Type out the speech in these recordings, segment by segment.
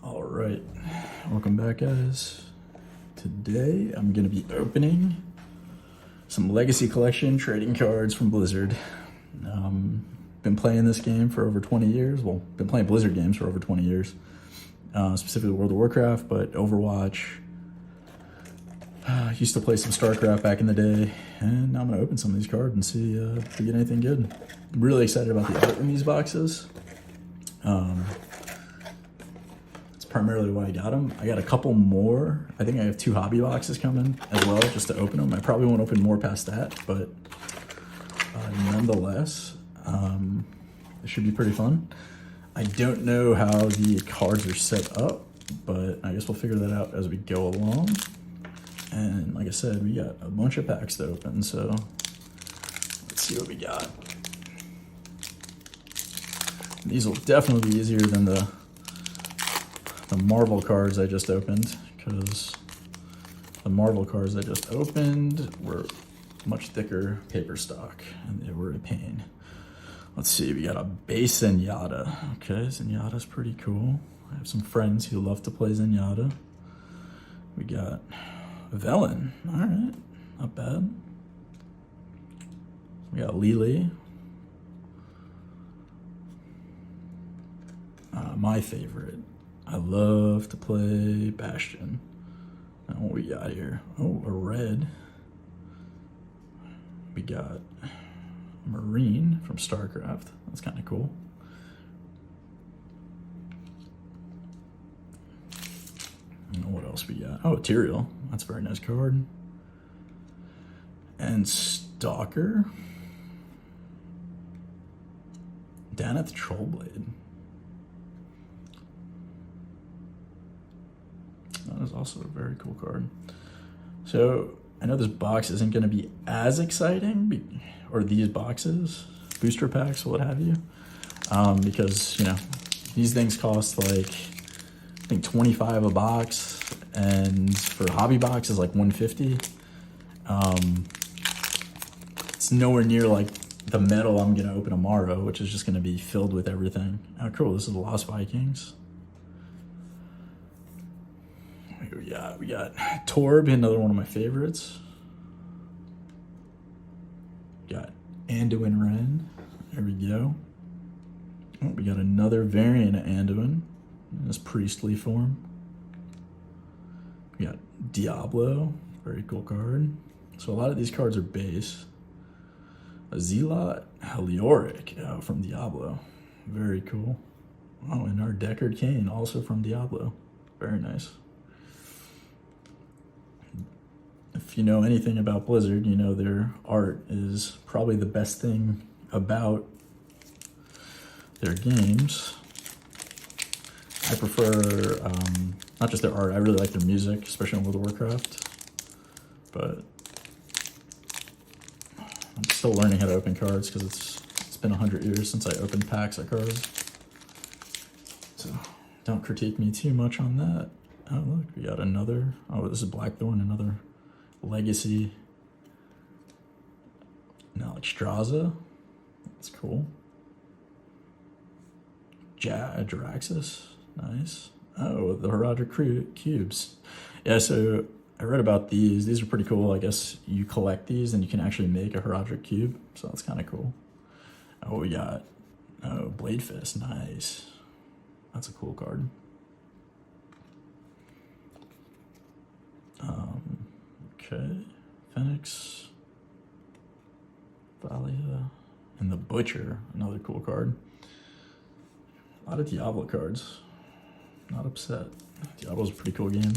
All right, welcome back, guys. Today I'm gonna be opening some Legacy Collection trading cards from Blizzard. Been playing this game for over 20 years. Well, been playing Blizzard games for over 20 years, specifically World of Warcraft, but Overwatch. Used to play some StarCraft back in the day, and now I'm gonna open some of these cards and see if we get anything good. I'm really excited about the art in these boxes. Primarily why I got them. I got a couple more. I think I have 2 hobby boxes coming as well, just to open them. I probably won't open more past that, but nonetheless, it should be pretty fun. I don't know how the cards are set up, but I guess we'll figure that out as we go along. And like I said, we got a bunch of packs to open, so let's see what we got. These will definitely be easier than the Marvel cards I just opened, because the Marvel cards I just opened were much thicker paper stock, and they were a pain. Let's see, we got a base Zenyatta. Okay, Zenyatta's pretty cool. I have some friends who love to play Zenyatta. We got Velen. All right, not bad. We got Lily. My favorite. I love to play Bastion. Now what we got here? Oh, a red. We got Marine from StarCraft. That's kind of cool. And what else we got? Oh, Tyrael. That's a very nice card. And Stalker. Daneth Trollblade. That is also a very cool card. So I know this box isn't going to be as exciting, or these boxes, booster packs, what have you, because, you know, these things cost like, I think 25 a box, and for hobby box is like 150. It's nowhere near like the metal I'm going to open tomorrow, which is just going to be filled with everything. Oh, cool. This is the Lost Vikings. We got Torb, another one of my favorites. Got Anduin Wrenn. There we go. Oh, we got another variant of Anduin in this priestly form. We got Diablo, very cool card. So a lot of these cards are base. A Zealot Helioric from Diablo, very cool. Oh, and our Deckard Cain, also from Diablo, very nice. If you know anything about Blizzard, you know their art is probably the best thing about their games. I prefer not just their art, I really like their music, especially in World of Warcraft. But I'm still learning how to open cards because it's been 100 years since I opened packs of cards. So don't critique me too much on that. Oh, look, we got another. Oh, this is Blackthorn, another Legacy. Now Alexstrasza. That's cool. Jaraxxus. Nice. Oh, the Horadric cubes. Yeah, so I read about these. These are pretty cool. I guess you collect these and you can actually make a Horadric cube. So that's kind of cool. Oh, we got Blade Fist. Nice. That's a cool card. Okay, Phoenix, Thalia, and the Butcher, another cool card. A lot of Diablo cards. Not upset. Diablo's a pretty cool game.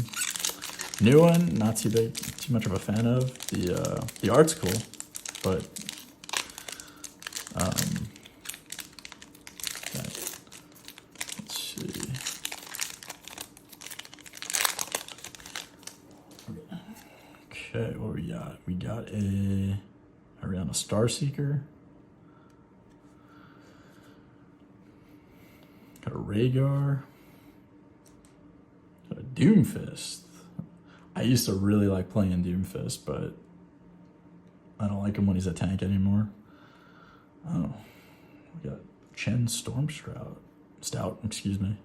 New one, not too much of a fan of. The art's cool, but okay. Let's see. Okay, what we got? We got a Ariana Starseeker. Got a Rhaegar. Got a Doomfist. I used to really like playing Doomfist, but I don't like him when he's a tank anymore. Oh, we got Chen Stormstrout. Stout, excuse me.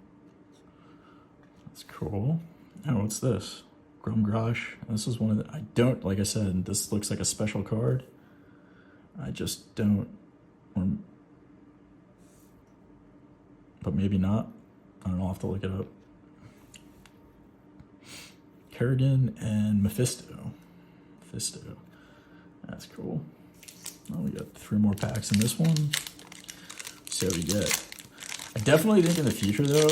That's cool. Oh, what's this? Grumgrosh. This is one of the, I don't, like I said, this looks like a special card. I just don't, but maybe not. I don't know, I'll have to look it up. Kerrigan and Mephisto. That's cool. Well, we got 3 more packs in this one. So we get, I definitely think in the future though,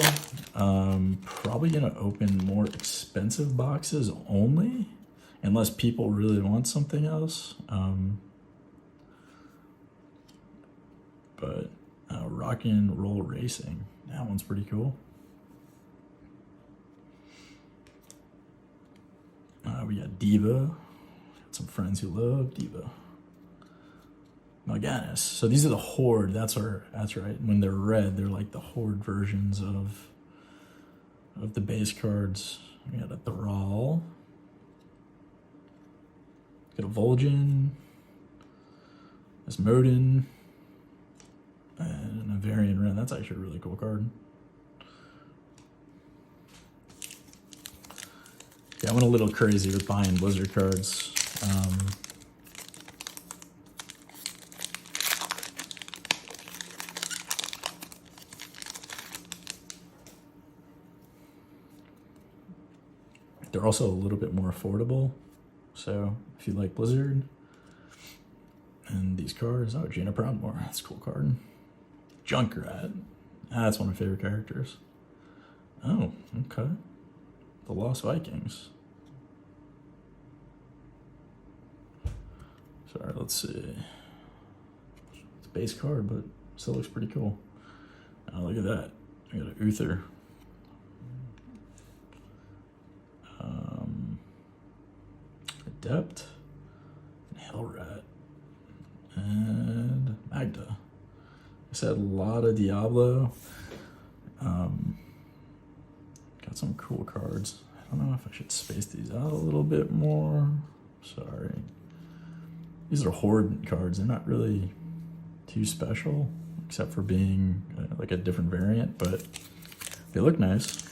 probably gonna open more expensive boxes only, unless people really want something else. But Rock and Roll Racing, that one's pretty cool. We got Diva, got some friends who love Diva. Mal'Ganis. So these are the Horde. That's right. When they're red, they're like the Horde versions of the base cards. We got a Thrall. Got a Vol'jin. Asmodin. And a Varian Wrenn. That's actually a really cool card. Yeah, I went a little crazy with buying Blizzard cards. They're also a little bit more affordable. So if you like Blizzard and these cards, oh, Jaina Proudmoore, that's a cool card. Junkrat, that's one of my favorite characters. Oh, okay. The Lost Vikings. Sorry, let's see. It's a base card, but still looks pretty cool. Oh, look at that. We got an Uther. Adept. And Hellrat. And Magda. I said a lot of Diablo. Got some cool cards. I don't know if I should space these out a little bit more. Sorry. These are Horde cards. They're not really too special, except for being like a different variant, but they look nice.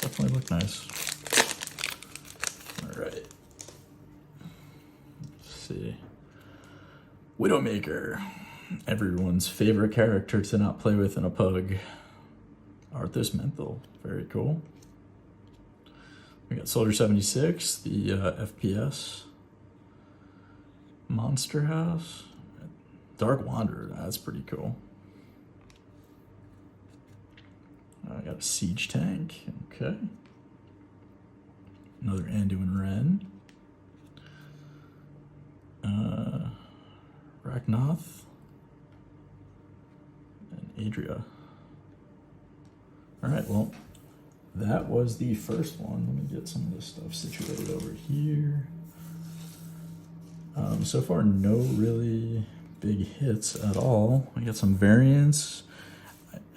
Definitely look nice. All right. Let's see. Widowmaker. Everyone's favorite character to not play with in a pug. Arthas Menthil. Very cool. We got Soldier 76, the FPS. Monster House. Dark Wanderer. That's pretty cool. I got a Siege Tank. Okay. Another Anduin Wrenn. Ragnoth. And Adria. All right, well, that was the first one. Let me get some of this stuff situated over here. So far, no really big hits at all. We got some variants.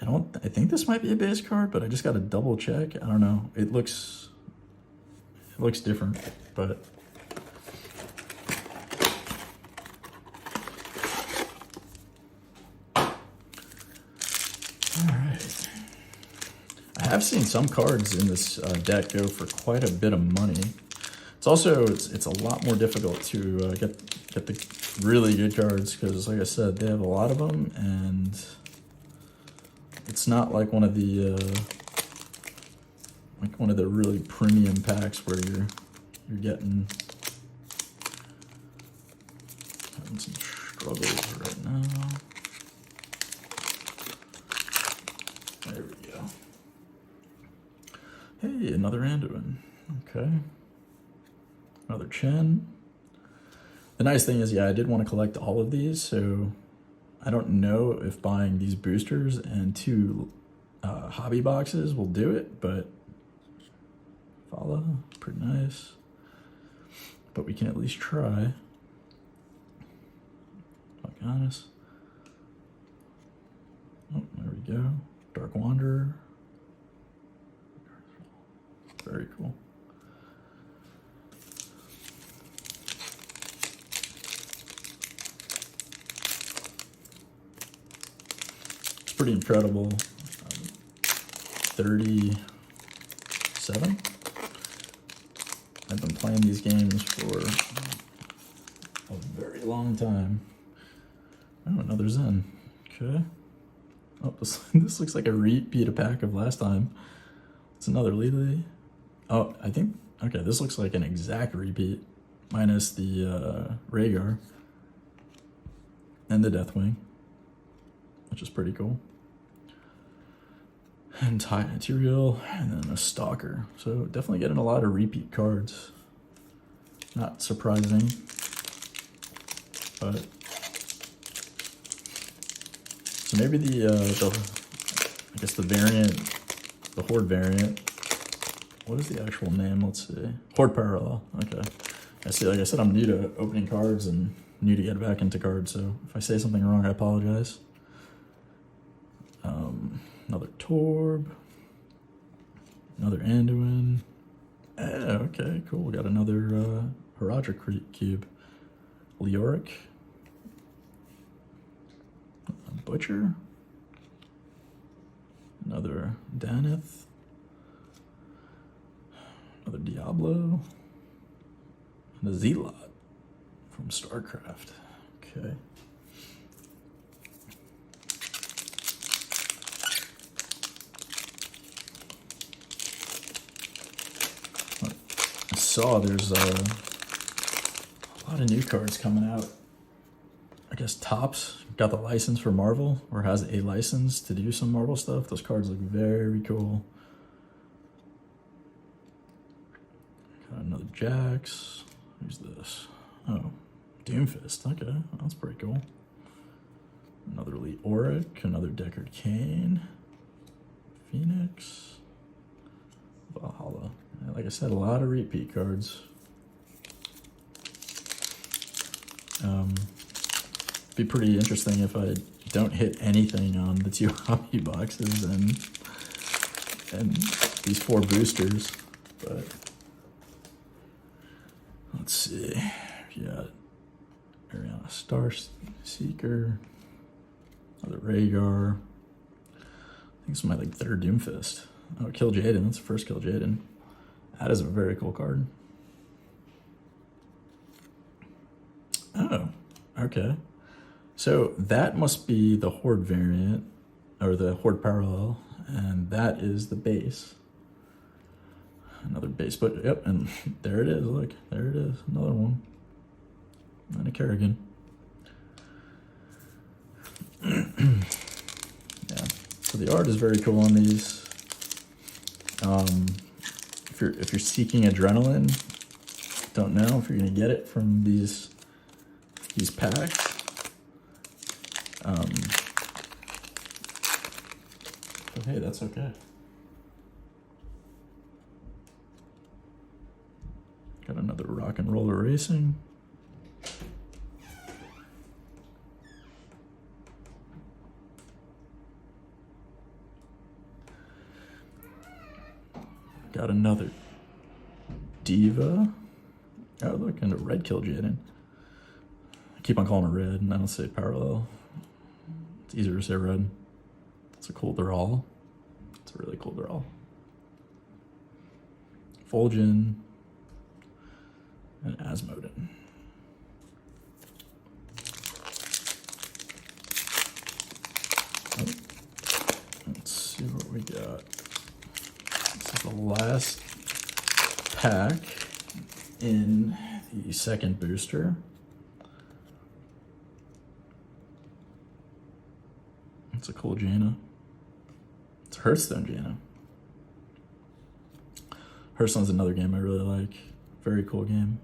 I think this might be a base card, but I just got to double check. I don't know. It looks different, but all right. I have seen some cards in this deck go for quite a bit of money. It's also it's a lot more difficult to get the really good cards because, like I said, they have a lot of them, and it's not like one of the really premium packs where you're getting having some struggles right now. There we go. Hey, another Anduin. Okay. Another Chen. The nice thing is, yeah, I did want to collect all of these, so I don't know if buying these boosters and 2 hobby boxes will do it, but Fala, pretty nice. But we can at least try. Mal'Ganis. Oh, there we go. Dark Wanderer. Very cool. pretty incredible. 37. I've been playing these games for a very long time. Oh, another Zen. Okay. Oh, this looks like a repeat a pack of last time. It's another Lily. Oh, I think, okay, this looks like an exact repeat, minus the Rhaegar and the Deathwing, which is pretty cool. And Tyrael, and then a Stalker. So definitely getting a lot of repeat cards. Not surprising, but so maybe the I guess the variant, the Horde variant. What is the actual name? Let's see. Horde Parallel. Okay. I see. Like I said, I'm new to opening cards and new to get back into cards. So if I say something wrong, I apologize. Another Torb. Another Anduin. Okay, cool. We got another Haradrim cube. Leoric. A Butcher. Another Danith. Another Diablo. And a Zealot from StarCraft. Okay. I saw there's a lot of new cards coming out. I guess Topps got the license for Marvel, or has a license to do some Marvel stuff. Those cards look very cool. Got another Jax. Who's this? Oh, Doomfist. Okay, that's pretty cool. Another Leoric, another Deckard Cain, Phoenix, Valhalla. Like I said, a lot of repeat cards. Be pretty interesting if I don't hit anything on the 2 hobby boxes and these 4 boosters, but let's see. We got Ariana Starseeker, another Rhaegar. I think this is my 3rd Doomfist. Oh, Kill Jaden. That's the first Kill Jaden. That is a very cool card. Oh, okay. So that must be the Horde variant, or the Horde Parallel, and that is the base. Another base, but yep, and there it is. Look, there it is. Another one. And a Kerrigan. Yeah. So the art is very cool on these. If you're seeking adrenaline, don't know if you're gonna get it from these packs. But hey, that's okay. Got another Rock and Roller Racing. Got another Diva. Oh, look, and a red Kill Jaden. I keep on calling it red, and I don't say parallel. It's easier to say red. It's a cool Dural. It's a really cool Dural. Fulgen. And Asmodin. Oh. Let's see what we got. This is the last pack in the second booster. It's a cool Jaina. It's Hearthstone Jaina. Hearthstone's another game I really like. Very cool game.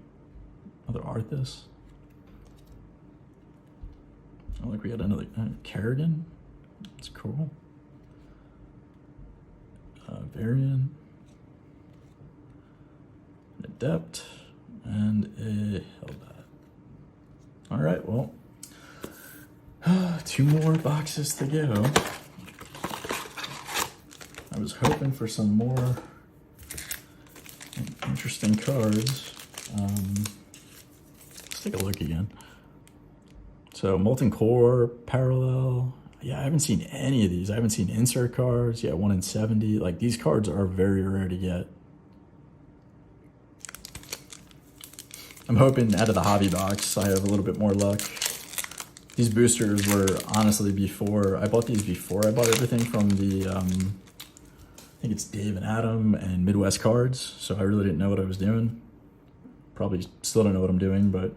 Another Arthas. Oh, look, we got another Kerrigan. It's cool. Varian. An Adept. And a Hellbat. All right, well. 2 more boxes to go. I was hoping for some more interesting cards. Let's take a look again. So Molten Core, Parallel, Yeah, I haven't seen any of these. I haven't seen insert cards. Yeah, 1 in 70. Like, these cards are very rare to get. I'm hoping out of the hobby box, I have a little bit more luck. These boosters were honestly before, I bought these before I bought everything from the, I think it's Dave and Adam and Midwest Cards. So I really didn't know what I was doing. Probably still don't know what I'm doing, but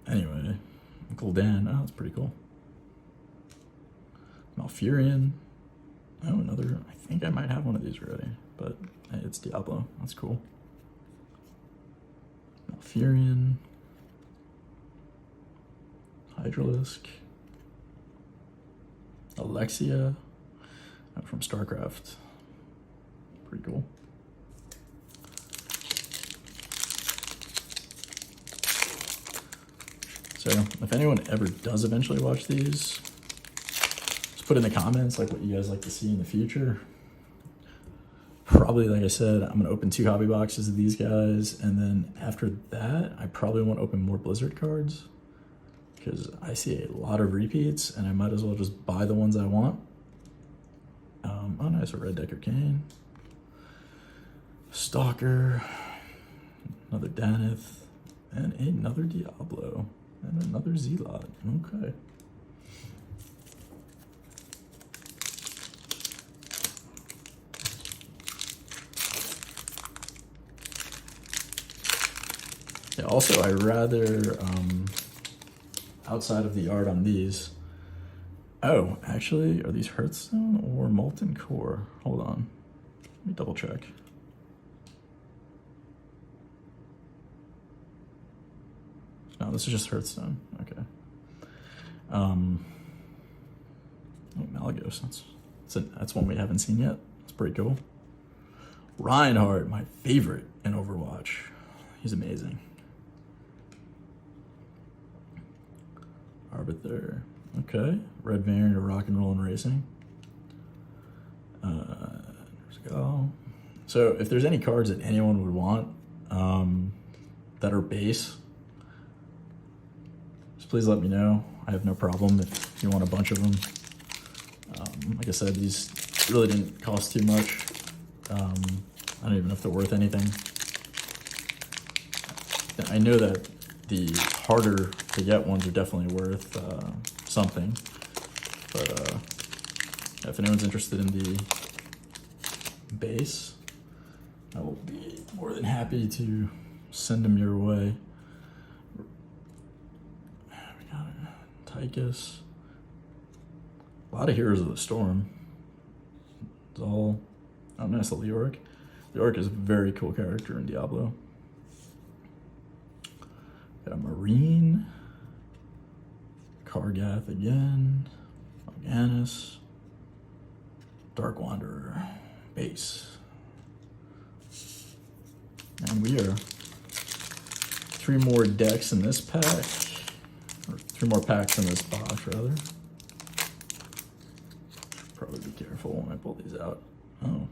anyway, Uncle Dan. Oh, that's pretty cool. Malfurion. Oh, another. I think I might have one of these already, but hey, it's Diablo. That's cool. Malfurion. Hydralisk. Alexia from StarCraft. Pretty cool. So if anyone ever does eventually watch these, just put in the comments like what you guys like to see in the future. Probably, like I said, I'm gonna open 2 hobby boxes of these guys, and then after that, I probably want to open more Blizzard cards because I see a lot of repeats, and I might as well just buy the ones I want. Oh, nice, a Red Decker Kane, Stalker, another Danith, and another Diablo. And another Zealot. Okay. Yeah, also, I rather, outside of the art on these, oh, actually, are these Hearthstone or Molten Core? Hold on. Let me double check. No, this is just Hearthstone. Okay. Oh, Malygos. That's one we haven't seen yet. That's pretty cool. Reinhardt, my favorite in Overwatch. He's amazing. Arbiter. Okay. Red variant of Rock and Roll and Racing. There's a go. So if there's any cards that anyone would want that are base, please let me know. I have no problem if you want a bunch of them. Like I said, these really didn't cost too much. I don't even know if they're worth anything. I know that the harder to get ones are definitely worth something. But if anyone's interested in the base, I will be more than happy to send them your way. Tychus. A lot of Heroes of the Storm. It's all. Oh, nice, the Leoric. Leoric is a very cool character in Diablo. Got a Marine. Kargath again. Morganis. Dark Wanderer. Base. And we are 3 more decks in this pack. Or 3 more packs in this box, rather. Probably be careful when I pull these out. Oh.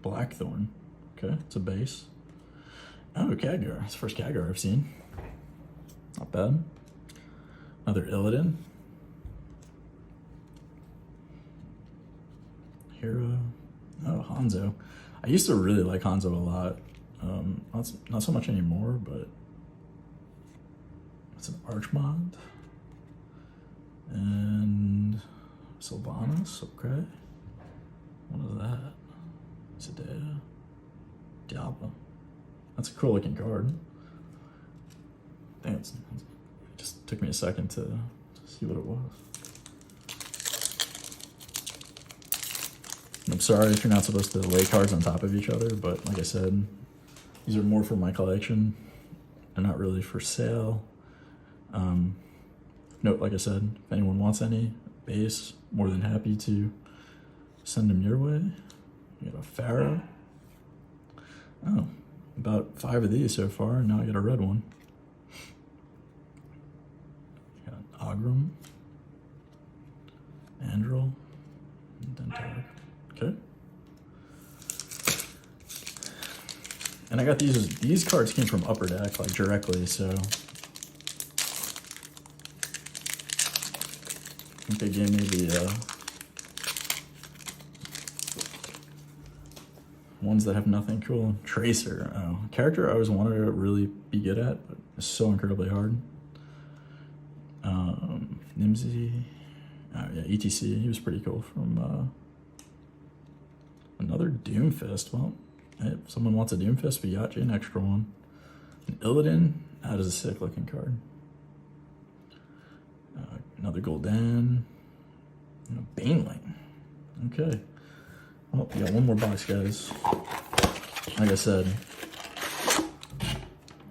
Blackthorn. Okay, it's a base. Oh, Khadgar. It's the first Khadgar I've seen. Not bad. Another Illidan. Hero. Oh, Hanzo. I used to really like Hanzo a lot. Not so much anymore, but it's an Archmont. And Sylvanas, okay. What is that? Zendaya. Diablo. That's a cool looking card. Dang, it just took me a second to see what it was. I'm sorry if you're not supposed to lay cards on top of each other, but like I said, these are more for my collection. They're not really for sale. Note, like I said, if anyone wants any base, more than happy to send them your way. You got a Pharaoh. Oh, about 5 of these so far, and now I got a red one. Got Ogrim, Andrel, and Dentar. Okay. And I got these cards came from Upper Deck, like directly, so think they gave me the ones that have nothing cool. Tracer, character I always wanted to really be good at, but it's so incredibly hard. Nimsy, yeah, ETC, he was pretty cool from another Doomfist. Well, hey, if someone wants a Doomfist, we got you an extra one. An Illidan, that is a sick looking card. Another Gul'dan, and a Baneling. Okay. Well, we got one more box, guys. Like I said,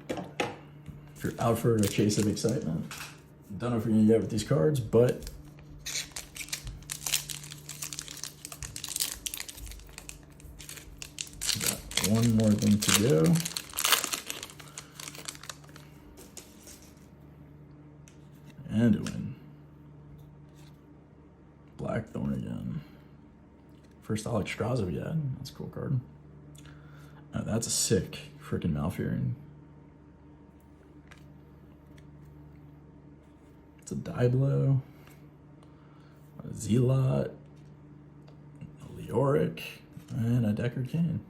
if you're out for a chase of excitement, don't know if you're gonna get with these cards, but got one more thing to go. Anduin. Blackthorn again. First Alex Strauss we had. That's a cool card. That's a sick freaking Malfurion. It's a Diablo, a Zealot, a Leoric, and a Deckard Cain.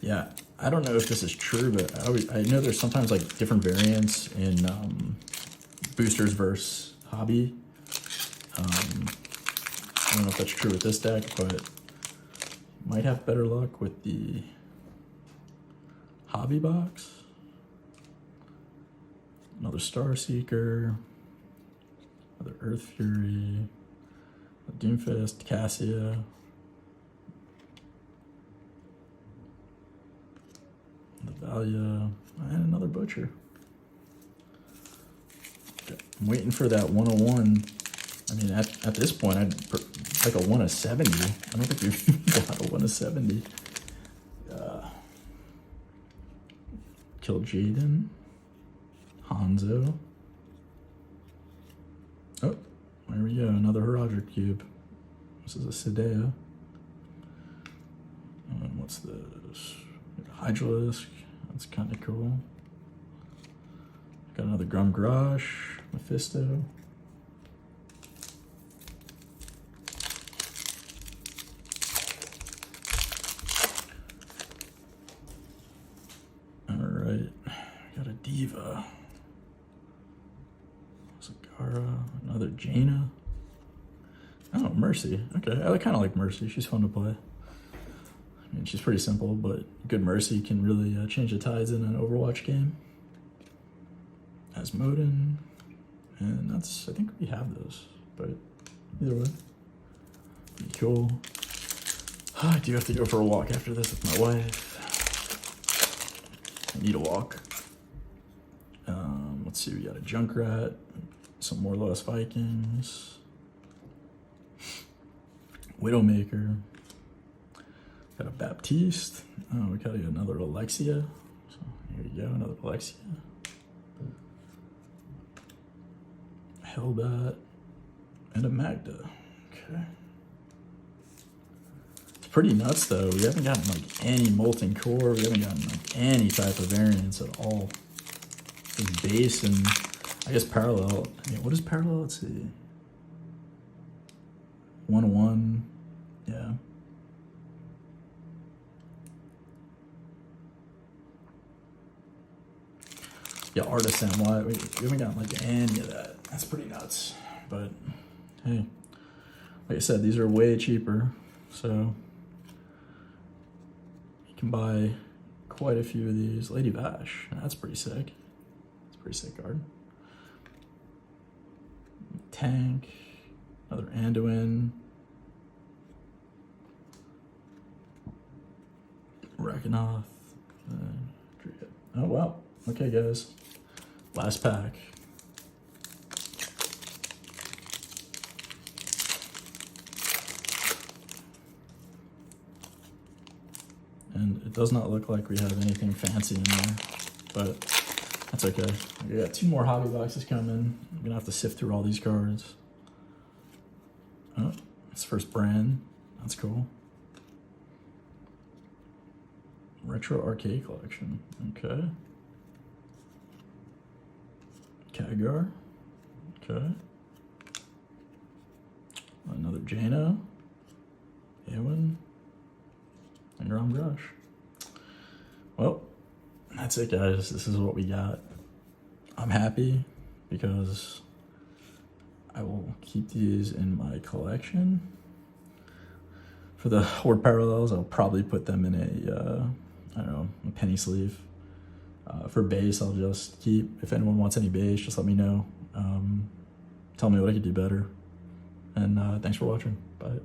Yeah, I don't know if this is true, but I know there's sometimes like different variants in boosters versus hobby. I don't know if that's true with this deck, but might have better luck with the hobby box. Another Star Seeker, another Earth Fury, a Doomfist, Cassia, the Valia, and another Butcher. Okay. I'm waiting for that 101. I mean, at this point, I'd like a 1 of 70. I don't think we've got a 1 of 70. Kill Jaden. Hanzo. Oh, there we go. Another Horadric Cube. This is a Sidea. And what's this? Hydralisk. That's kind of cool. Got another Grumgrash. Mephisto. Alright. Got a Diva. Another Jaina. Oh, Mercy. Okay, I kind of like Mercy. She's fun to play. I mean, she's pretty simple, but good Mercy can really change the tides in an Overwatch game. Asmodin. And that's, I think we have those, but either way. Pretty cool. I do have to go for a walk after this with my wife. I need a walk. Let's see, we got a Junkrat. Some more Lost Vikings. Widowmaker. Got a Baptiste. Oh, we got another Alexia. So here you go, another Alexia. Hellbat. And a Magda. Okay. It's pretty nuts though. We haven't gotten like any Molten Core. We haven't gotten like any type of variants at all. It's base and I guess parallel. I mean, what is parallel? Let's see. 101. Yeah. Yeah, Artisan. Why we haven't gotten like any of that. That's pretty nuts. But hey, like I said, these are way cheaper, so you can buy quite a few of these. Lady Vash. That's pretty sick. It's a pretty sick card. Tank, another Anduin, Rakanoth, oh wow, okay guys, last pack. And it does not look like we have anything fancy in there, but that's okay. We got 2 more hobby boxes coming. I'm gonna have to sift through all these cards. Oh, it's first brand. That's cool. Retro Arcade Collection. Okay. Khadgar. Okay. Another Jaina, Eowyn, and Grom Grush. Well, that's it, guys. This is what we got. I'm happy because I will keep these in my collection. For the Horde Parallels, I'll probably put them in I don't know, a penny sleeve. For base, I'll just keep. If anyone wants any base, just let me know. Tell me what I could do better. And thanks for watching. Bye.